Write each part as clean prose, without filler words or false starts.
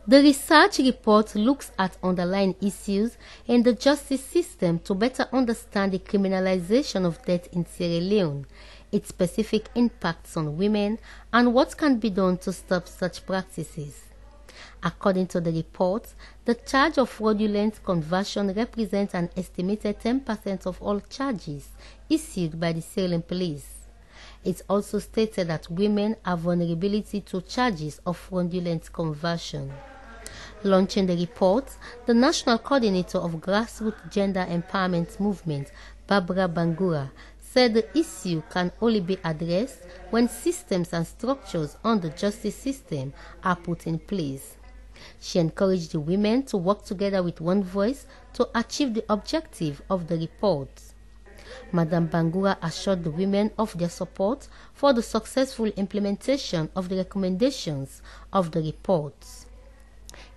The research report looks at underlying issues in the justice system to better understand the criminalization of death in Sierra Leone, its specific impacts on women, and what can be done to stop such practices. According to the report, the charge of fraudulent conversion represents an estimated 10% of all charges issued by the Sierra Leone police. It also stated that women have vulnerability to charges of fraudulent conversion. Launching the report, the National Coordinator of Grassroots Gender Empowerment Movement, Barbara Bangura, said the issue can only be addressed when systems and structures on the justice system are put in place. She encouraged the women to work together with one voice to achieve the objective of the report. Madam Bangura assured the women of their support for the successful implementation of the recommendations of the report.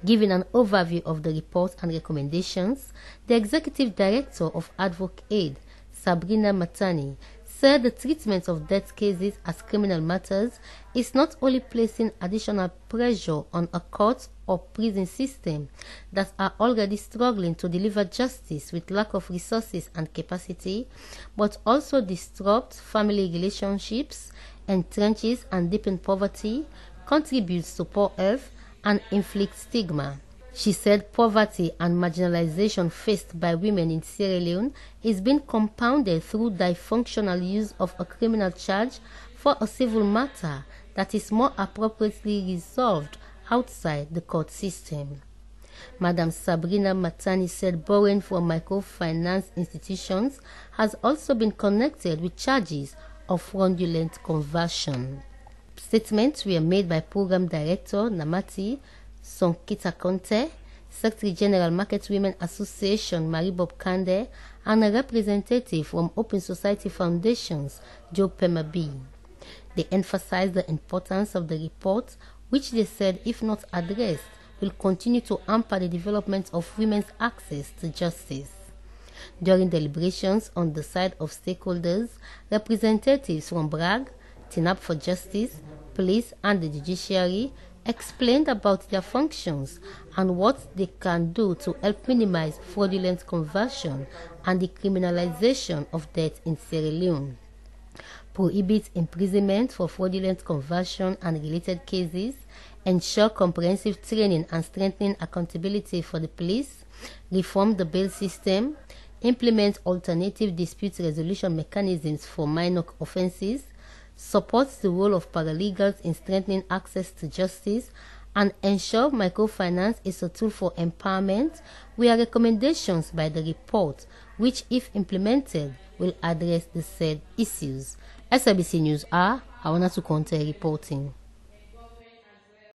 Giving an overview of the report and recommendations, the Executive Director of AdvocAid, Sabrina Matani, said the treatment of death cases as criminal matters is not only placing additional pressure on a court or prison system that are already struggling to deliver justice with lack of resources and capacity, but also disrupts family relationships, entrenches and deepens poverty, contributes to poor health, and inflicts stigma. She said poverty and marginalization faced by women in Sierra Leone is being compounded through dysfunctional use of a criminal charge for a civil matter that is more appropriately resolved outside the court system. Madam Sabrina Matani said borrowing from microfinance institutions has also been connected with charges of fraudulent conversion. Statements were made by Program Director Namati Sonkita Conte, Secretary General Market Women Association Maribob Kande, and a representative from Open Society Foundations, Joe Pemabi. They emphasized the importance of the report, which they said, if not addressed, will continue to hamper the development of women's access to justice. During deliberations on the side of stakeholders, representatives from BRAG, TNAP for Justice, police and the judiciary explained about their functions and what they can do to help minimize fraudulent conversion and the criminalization of death in Sierra Leone. Prohibit imprisonment for fraudulent conversion and related cases, ensure comprehensive training and strengthening accountability for the police, reform the bail system, implement alternative dispute resolution mechanisms for minor offenses, supports the role of paralegals in strengthening access to justice, and ensure microfinance is a tool for empowerment, were recommendations by the report, which, if implemented, will address the said issues. SLBC News Hawana Tukonte reporting.